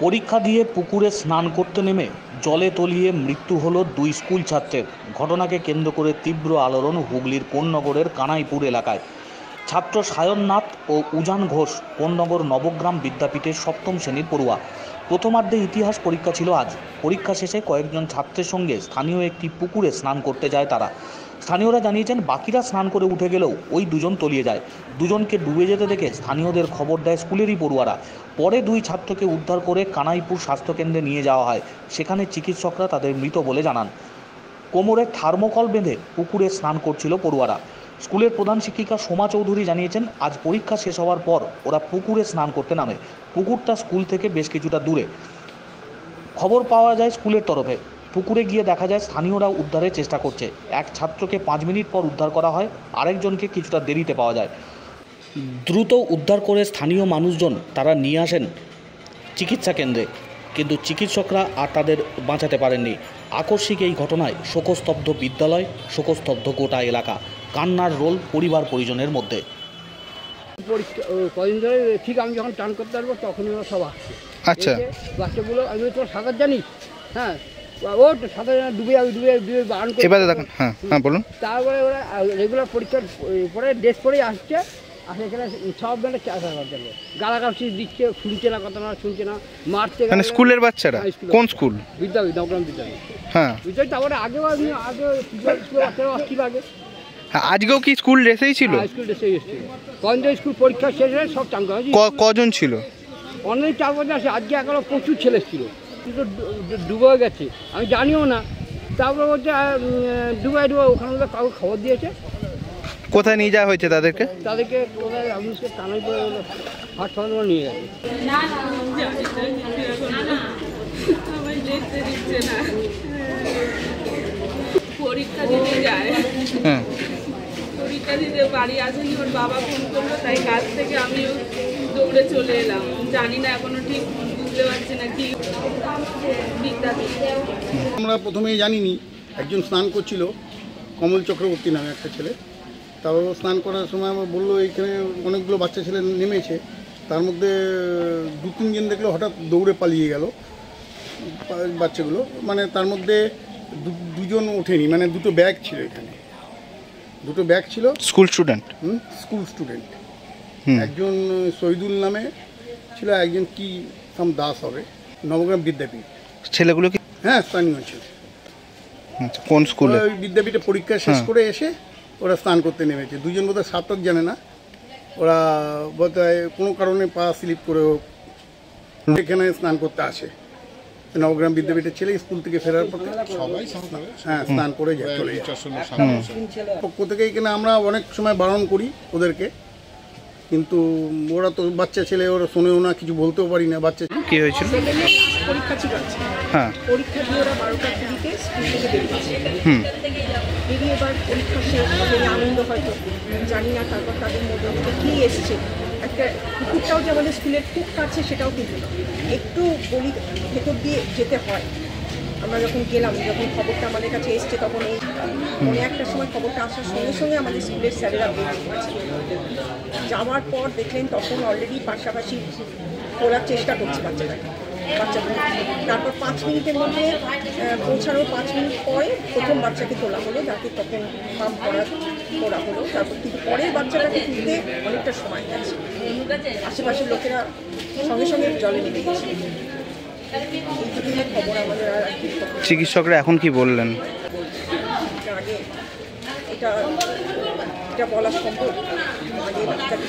পরীক্ষা দিয়ে পুকুরে স্নান করতে নেমে জলে তলিয়ে মৃত্যু হলো দুই স্কুল ছাত্রের। ঘটনাকে কেন্দ্র করে তীব্র আলোড়ন হুগলির কোন্নগরের কানাইপুর এলাকায়। ছাত্র সায়ননাথ ও উজান ঘোষ কোন্নগর নবগ্রাম বিদ্যাপীঠের সপ্তম শ্রেণীর পড়ুয়া। প্রথমার্ধে ইতিহাস পরীক্ষা ছিল আজ। পরীক্ষা শেষে কয়েকজন ছাত্রের সঙ্গে স্থানীয় একটি পুকুরে স্নান করতে যায় তারা। স্থানীয়রা জানিয়েছেন, বাকিরা স্নান করে উঠে গেলেও ওই দুজন তলিয়ে যায়। দুজনকে ডুবে যেতে দেখে স্থানীয়দের খবর দেয় স্কুলেরই পড়ুয়ারা। পরে দুই ছাত্রকে উদ্ধার করে কানাইপুর স্বাস্থ্যকেন্দ্রে নিয়ে যাওয়া হয়। সেখানে চিকিৎসকরা তাদের মৃত বলে জানান। কোমরে থার্মোকল বেঁধে পুকুরে স্নান করছিল পড়ুয়ারা। স্কুলের প্রধান শিক্ষিকা সোমা চৌধুরী জানিয়েছেন, আজ পরীক্ষা শেষ হওয়ার পর ওরা পুকুরে স্নান করতে নামে। পুকুরটা স্কুল থেকে বেশ কিছুটা দূরে। খবর পাওয়া যায় স্কুলের তরফে। পুকুরে গিয়ে দেখা যায় স্থানীয়রা উদ্ধারের চেষ্টা করছে। এক ছাত্রকে 5 মিনিট পর উদ্ধার করা হয়, আরেকজনকে কিছুটা দেরিতে পাওয়া যায়। দ্রুত উদ্ধার করে স্থানীয় মানুষজন তারা নিয়ে আসেন চিকিৎসা কেন্দ্রে, কিন্তু চিকিৎসকরা আর তাদের বাঁচাতে পারেননি। আকস্মিক এই ঘটনায় শোকস্তব্ধ বিদ্যালয়, শোকস্তব্ধ গোটা এলাকা। কান্নার রোল পরিবার পরিজনের মধ্যে। কদিন ধরে ঠিক আমি যখন টান করতে পারবো তখনই ওরা সব আসছে। আচ্ছা, বাচ্চাগুলো আমি তো সাঁতার জানিস, হ্যাঁ ও সাঁতার ডুবে ডুবে বারণ করে। এবারে দেখুন, হ্যাঁ হ্যাঁ বলুন। তারপরে ওরা রেগুলার পরীক্ষার পরে ড্রেস পরেই আসছে, আর এখানে সব ধরনের গালাগাছি দিচ্ছে, শুনছে না, কথা না শুনছে না, মারছে। মানে স্কুলের বাচ্চারা? কোন স্কুল? বিদ্যাপীঠ, নবগ্রাম বিদ্যাপীঠ। হ্যাঁ, বিদ্যাপীঠ। তারপরে আগে স্কুলের বাচ্চারাও আসছিল আগে। হ্যাঁ, আজকেও কি স্কুল ড্রেসেই ছিল? স্কুল ড্রেসেই এসেছিল। কদিন ধরে স্কুল পরীক্ষা শেষ হয়ে সব চাঙ্গা হয়েছে। কজন ছিল? অনেক 4-5 আসে। আজকে এখনো প্রচুর ছেলে ছিল, কিন্তু ডুবে গেছে, আমি জানিও না। তারপরে বলছে ডুবে ওখানে কাউকে খবর দিয়েছে। কোথায় নিয়ে যাওয়া হয়েছে তাদেরকে? কোথায় আমি কানাইপুরে হাসপাতালে নিয়ে গেছে। পরীক্ষা দিতে যায়, হ্যাঁ, পরীক্ষা দিতে বাড়ি আসেনি, ওর বাবা ফোন করলো, তাই কাজ থেকে আমিও দৌড়ে চলে এলাম। জানি না এখনো ঠিক বুঝতে পারছি না কি। আমরা প্রথমেই জানিনি, একজন স্নান করছিল, কমল চক্রবর্তী নামে একটা ছেলে। তারপর স্নান করার সময় আমার বললো এইখানে অনেকগুলো বাচ্চা ছেলে নেমেছে, তার মধ্যে 2-3 জন দেখলো হঠাৎ দৌড়ে পালিয়ে গেল বাচ্চাগুলো। মানে তার মধ্যে দুজন ওঠেনি, মানে দুটো ব্যাগ ছিল, এখানে দুটো ব্যাগ ছিল। School student? School student. একজন শহীদুল নামে ছিল, একজন কি সাম দাস হবে, নবগ্রাম বিদ্যাপীঠ। ছেলেগুলো কি? হ্যাঁ, স্থানীয় ছিল। কোন স্কুলে? বিদ্যাপীঠে পরীক্ষা শেষ করে এসে ওরা স্নান করতে নেমেছে। দুজন বোধহয় সাঁতার জানে না, ওরা বোধহয় কোনো কারণে পা স্লিপ করে এখানে স্নান করতে আসে। নবগ্রাম বিদ্যাপীঠের ছেলে স্কুল থেকে ফেরার পর সবাই স্নান করে যায়, চলে যায়। পক্ষ থেকে এখানে আমরা অনেক সময় বারণ করি ওদেরকে, কিন্তু ওরা তো বাচ্চা ছেলে, ওরা শোনেও না, কিছু বলতেও পারি না। বাচ্চা কি হয়েছিল? পরীক্ষা ছিল, হ্যাঁ, পরীক্ষা দিয়ে ওরা 12টা 20-তে স্কুল থেকে বেরিয়েছে। বেরিয়ে এবার পরীক্ষা শেষ হবে, আনন্দ হয়তো জানি না। তারপর তাদের মধ্যে কী এসছে, একটা পুকুরটাও যে আমাদের স্কুলের খুব কাছে সেটাও কিন্তু একটু গলি ভেতর দিয়ে যেতে হয়। আমরা যখন গেলাম, যখন খবরটা আমাদের কাছে এসছে, তখন এই মনে একটা সময় খবরটা আসার সঙ্গে সঙ্গে আমাদের স্কুলের স্যারেরা বেরিয়ে পড়েছে। যাওয়ার পর দেখলেন তখন অলরেডি পাশাপাশি খোলার চেষ্টা করছে বাচ্চাদের। তারপর 5 মিনিটের মধ্যে পৌঁছানোর 5 মিনিট পরে প্রথম বাচ্চাকে তোলা হলো, যাকে তখন পাম্প করা হলো। তারপর কিন্তু পরের বাচ্চাটাকে তুলতে অনেকটা সময় গেছে। আশেপাশের লোকেরা সঙ্গে সঙ্গে জলে নেমে গেছে। এইটুকুই খবর আমাদের। আর চিকিৎসকরা এখন কি বললেন? আগে এটা বলা সম্ভব? আগে বাচ্চাকে